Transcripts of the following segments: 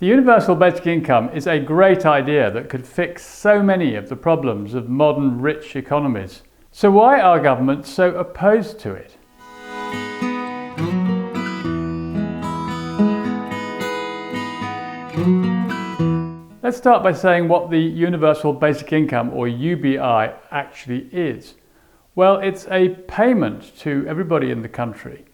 The universal basic income is a great idea that could fix so many of the problems of modern rich economies. So why are governments so opposed to it? Let's start by saying what the universal basic income, or UBI, actually is. Well, it's a payment to everybody in the country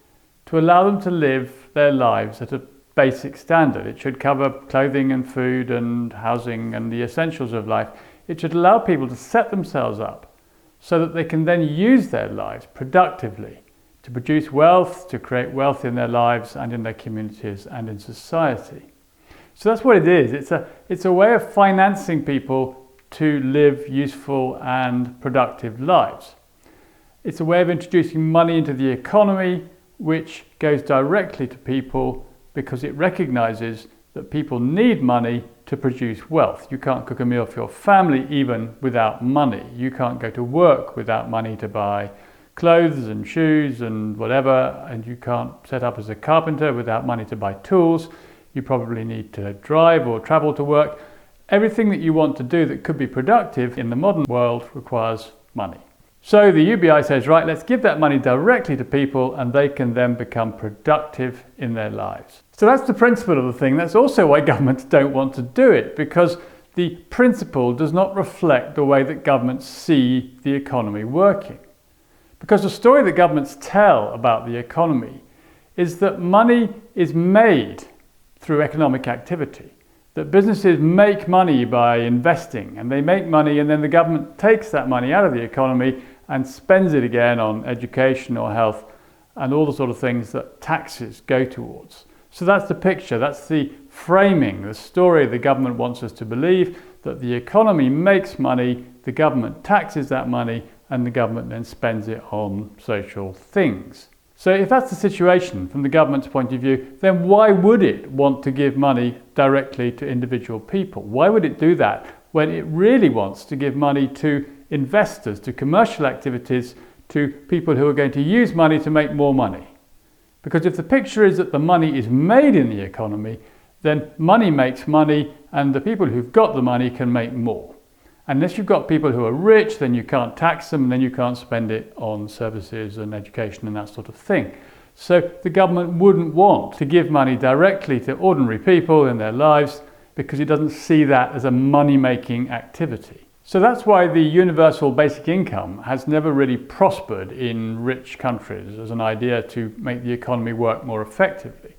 to allow them to live their lives at a basic standard. It should cover clothing and food and housing and the essentials of life. It should allow people to set themselves up so that they can then use their lives productively to produce wealth, to create wealth in their lives and in their communities and in society. So that's what it is. It's a way of financing people to live useful and productive lives. It's a way of introducing money into the economy, which goes directly to people because it recognizes that people need money to produce wealth. You can't cook a meal for your family even without money. You can't go to work without money to buy clothes and shoes and whatever, and you can't set up as a carpenter without money to buy tools. You probably need to drive or travel to work. Everything that you want to do that could be productive in the modern world requires money. So the UBI says, right, let's give that money directly to people and they can then become productive in their lives. So that's the principle of the thing. That's also why governments don't want to do it, because the principle does not reflect the way that governments see the economy working. Because the story that governments tell about the economy is that money is made through economic activity, that businesses make money by investing, and they make money and then the government takes that money out of the economy and spends it again on education or health and all the sort of things that taxes go towards. So that's the picture, that's the framing, the story the government wants us to believe, that the economy makes money, the government taxes that money, and the government then spends it on social things. So if that's the situation from the government's point of view, then why would it want to give money directly to individual people? Why would it do that when it really wants to give money to investors, to commercial activities, to people who are going to use money to make more money? Because if the picture is that the money is made in the economy, then money makes money and the people who've got the money can make more. Unless you've got people who are rich, then you can't tax them and then you can't spend it on services and education and that sort of thing. So the government wouldn't want to give money directly to ordinary people in their lives because it doesn't see that as a money-making activity. So that's why the universal basic income has never really prospered in rich countries as an idea to make the economy work more effectively,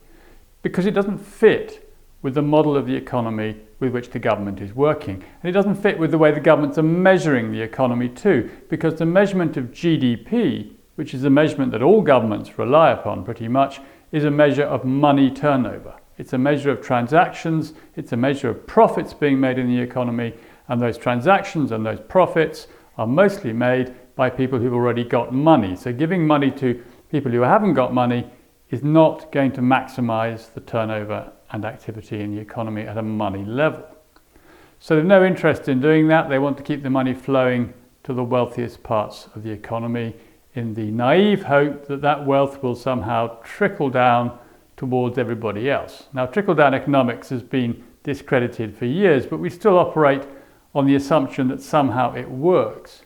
because it doesn't fit with the model of the economy with which the government is working. And it doesn't fit with the way the governments are measuring the economy too, because the measurement of GDP, which is a measurement that all governments rely upon pretty much, is a measure of money turnover. It's a measure of transactions, it's a measure of profits being made in the economy, and those transactions and those profits are mostly made by people who've already got money. So giving money to people who haven't got money is not going to maximize the turnover and activity in the economy at a money level. So they've no interest in doing that. They want to keep the money flowing to the wealthiest parts of the economy in the naive hope that that wealth will somehow trickle down towards everybody else. Now, trickle-down economics has been discredited for years, but we still operate on the assumption that somehow it works.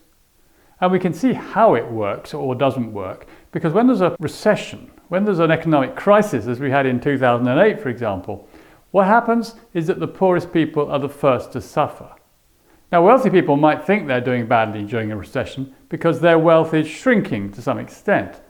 And we can see how it works or doesn't work, because when there's a recession, when there's an economic crisis, as we had in 2008, for example, what happens is that the poorest people are the first to suffer. Now, wealthy people might think they're doing badly during a recession because their wealth is shrinking to some extent.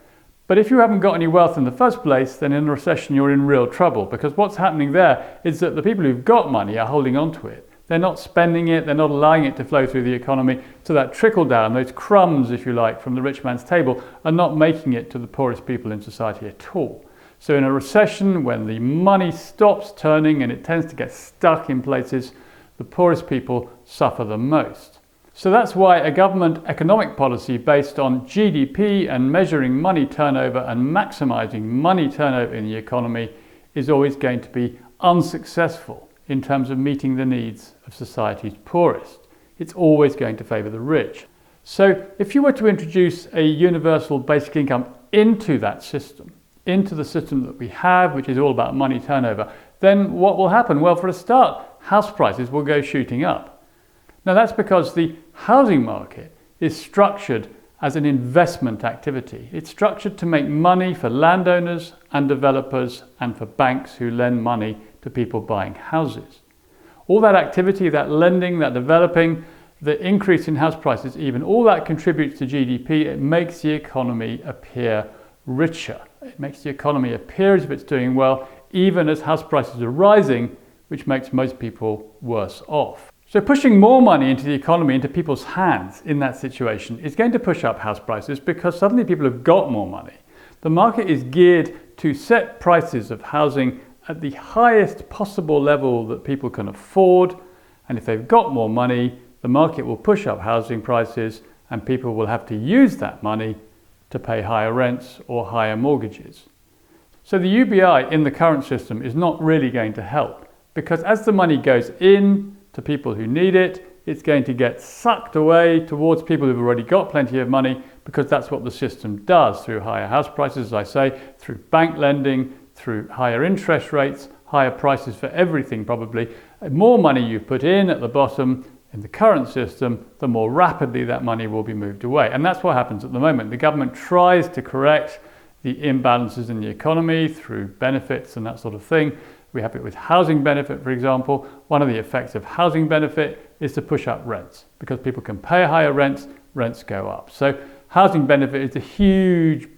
But if you haven't got any wealth in the first place, then in a recession you're in real trouble, because what's happening there is that the people who've got money are holding on to it. They're not spending it, they're not allowing it to flow through the economy, so that trickle down, those crumbs, if you like, from the rich man's table are not making it to the poorest people in society at all. So in a recession, when the money stops turning and it tends to get stuck in places, the poorest people suffer the most. So that's why a government economic policy based on GDP and measuring money turnover and maximizing money turnover in the economy is always going to be unsuccessful in terms of meeting the needs of society's poorest. It's always going to favour the rich. So if you were to introduce a universal basic income into that system, into the system that we have, which is all about money turnover, then what will happen? Well, for a start, house prices will go shooting up. Now that's because the housing market is structured as an investment activity. It's structured to make money for landowners and developers and for banks who lend money to people buying houses. All that activity, that lending, that developing, the increase in house prices even, all that contributes to GDP. It makes the economy appear richer. It makes the economy appear as if it's doing well, even as house prices are rising, which makes most people worse off. So pushing more money into the economy, into people's hands in that situation is going to push up house prices because suddenly people have got more money. The market is geared to set prices of housing at the highest possible level that people can afford, and if they've got more money, the market will push up housing prices and people will have to use that money to pay higher rents or higher mortgages. So the UBI in the current system is not really going to help, because as the money goes in to people who need it, it's going to get sucked away towards people who've already got plenty of money, because that's what the system does through higher house prices, as I say, through bank lending, through higher interest rates, higher prices for everything probably. The more money you put in at the bottom in the current system, the more rapidly that money will be moved away. And that's what happens at the moment. The government tries to correct the imbalances in the economy through benefits and that sort of thing. We have it with housing benefit, for example. One of the effects of housing benefit is to push up rents. Because people can pay higher rents, rents go up. So housing benefit is a huge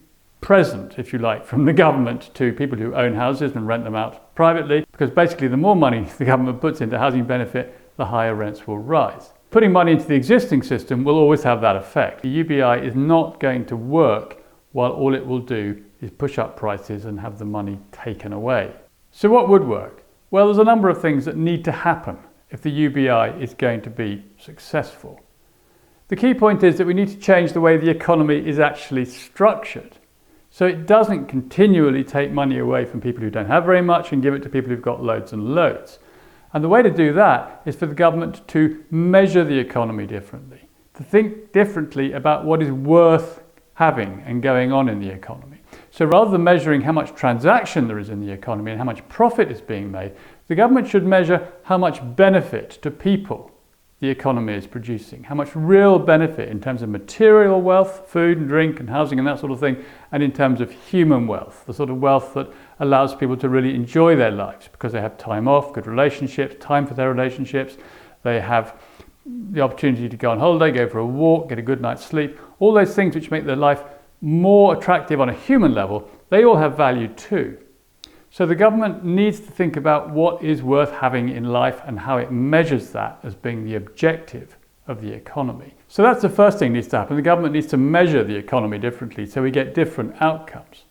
present, if you like, from the government to people who own houses and rent them out privately. Because basically the more money the government puts into housing benefit, the higher rents will rise. Putting money into the existing system will always have that effect. The UBI is not going to work while all it will do is push up prices and have the money taken away. So what would work? Well, there's a number of things that need to happen if the UBI is going to be successful. The key point is that we need to change the way the economy is actually structured, so it doesn't continually take money away from people who don't have very much and give it to people who've got loads and loads. And the way to do that is for the government to measure the economy differently, to think differently about what is worth having and going on in the economy. So rather than measuring how much transaction there is in the economy and how much profit is being made, the government should measure how much benefit to people the economy is producing, how much real benefit in terms of material wealth, food and drink and housing and that sort of thing, and in terms of human wealth, the sort of wealth that allows people to really enjoy their lives because they have time off, good relationships, time for their relationships, they have the opportunity to go on holiday, go for a walk, get a good night's sleep, all those things which make their life more attractive on a human level, they all have value too. So the government needs to think about what is worth having in life and how it measures that as being the objective of the economy. So that's the first thing that needs to happen. The government needs to measure the economy differently so we get different outcomes.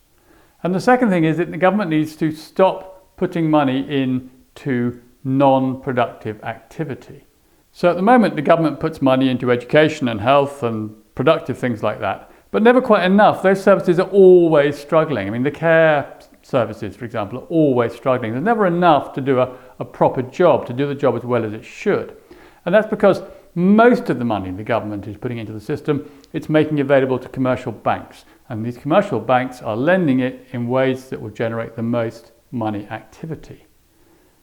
And the second thing is that the government needs to stop putting money into non-productive activity. So at the moment the government puts money into education and health and productive things like that, but never quite enough. Those services are always struggling. I mean, the care services, for example, are always struggling. There's never enough to do a proper job, to do the job as well as it should. And that's because most of the money the government is putting into the system, it's making available to commercial banks. And these commercial banks are lending it in ways that will generate the most money activity.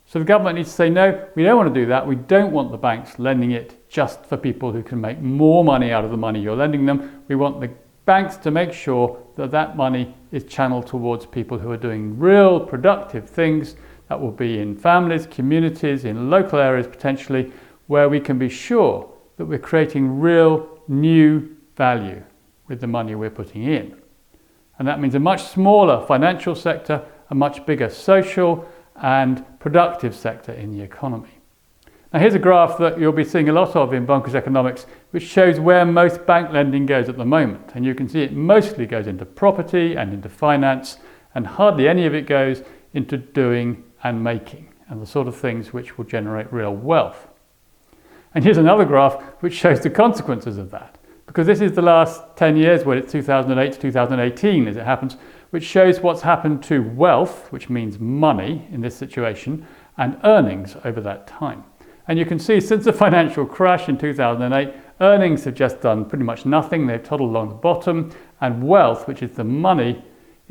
So the government needs to say, no, we don't want to do that. We don't want the banks lending it just for people who can make more money out of the money you're lending them. We want the banks to make sure that that money is channeled towards people who are doing real productive things. That will be in families, communities, in local areas potentially, where we can be sure that we're creating real new value with the money we're putting in. And that means a much smaller financial sector, a much bigger social and productive sector in the economy. Now here's a graph that you'll be seeing a lot of in bonkers economics, which shows where most bank lending goes at the moment. And you can see it mostly goes into property and into finance, and hardly any of it goes into doing and making, and the sort of things which will generate real wealth. And here's another graph which shows the consequences of that, because this is the last 10 years, well, it's 2008 to 2018 as it happens, which shows what's happened to wealth, which means money in this situation, and earnings over that time. And you can see since the financial crash in 2008, earnings have just done pretty much nothing. They've toddled along the bottom, and wealth, which is the money,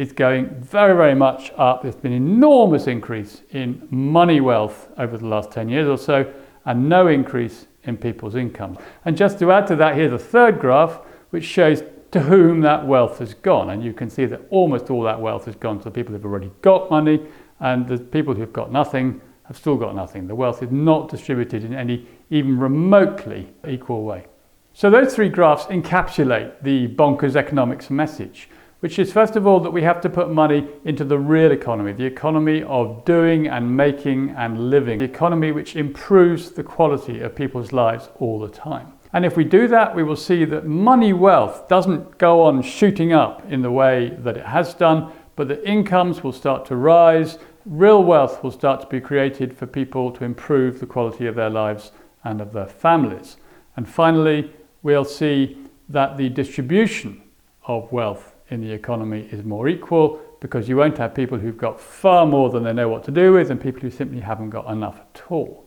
is going very, very much up. There's been an enormous increase in money wealth over the last 10 years or so, and no increase in people's income. And just to add to that, here's a third graph which shows to whom that wealth has gone. And you can see that almost all that wealth has gone to the people who've already got money, and the people who've got nothing have still got nothing. The wealth is not distributed in any even remotely equal way. So those three graphs encapsulate the bonkers economics message, which is first of all that we have to put money into the real economy, the economy of doing and making and living, the economy which improves the quality of people's lives all the time. And if we do that, we will see that money wealth doesn't go on shooting up in the way that it has done, but the incomes will start to rise, real wealth will start to be created for people to improve the quality of their lives and of their families. And finally, we'll see that the distribution of wealth in the economy is more equal, because you won't have people who've got far more than they know what to do with and people who simply haven't got enough at all.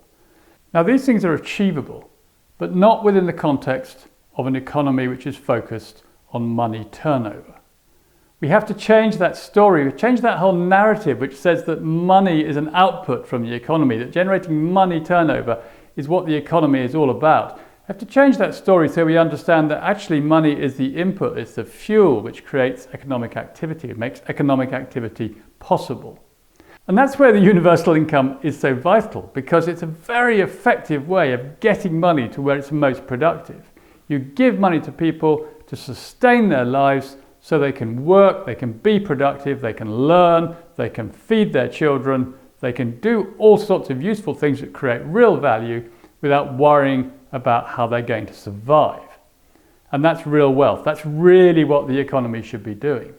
Now, these things are achievable, but not within the context of an economy which is focused on money turnover. We have to change that story, change that whole narrative which says that money is an output from the economy, that generating money turnover is what the economy is all about. We have to change that story so we understand that actually money is the input, it's the fuel which creates economic activity, it makes economic activity possible. And that's where the universal income is so vital, because it's a very effective way of getting money to where it's most productive. You give money to people to sustain their lives so they can work, they can be productive, they can learn, they can feed their children, they can do all sorts of useful things that create real value without worrying about how they're going to survive. And that's real wealth. That's really what the economy should be doing.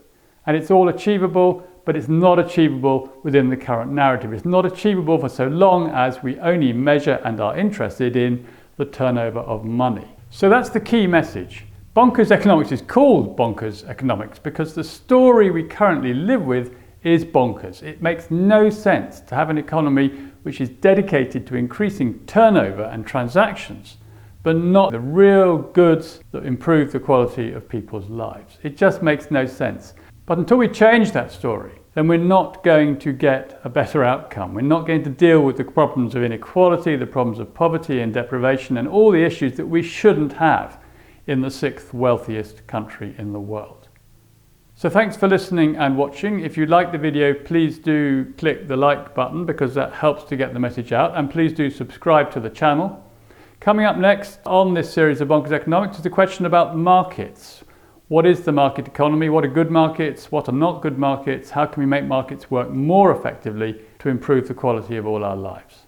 And it's all achievable, but it's not achievable within the current narrative. It's not achievable for so long as we only measure and are interested in the turnover of money. So that's the key message. Bonkers economics is called bonkers economics because the story we currently live with is bonkers. It makes no sense to have an economy which is dedicated to increasing turnover and transactions, but not the real goods that improve the quality of people's lives. It just makes no sense. But until we change that story, then we're not going to get a better outcome. We're not going to deal with the problems of inequality, the problems of poverty and deprivation, and all the issues that we shouldn't have in the sixth wealthiest country in the world. So thanks for listening and watching. If you like the video, please do click the like button because that helps to get the message out, and please do subscribe to the channel. Coming up next on this series of Bonkers Economics is a question about markets. What is the market economy? What are good markets? What are not good markets? How can we make markets work more effectively to improve the quality of all our lives?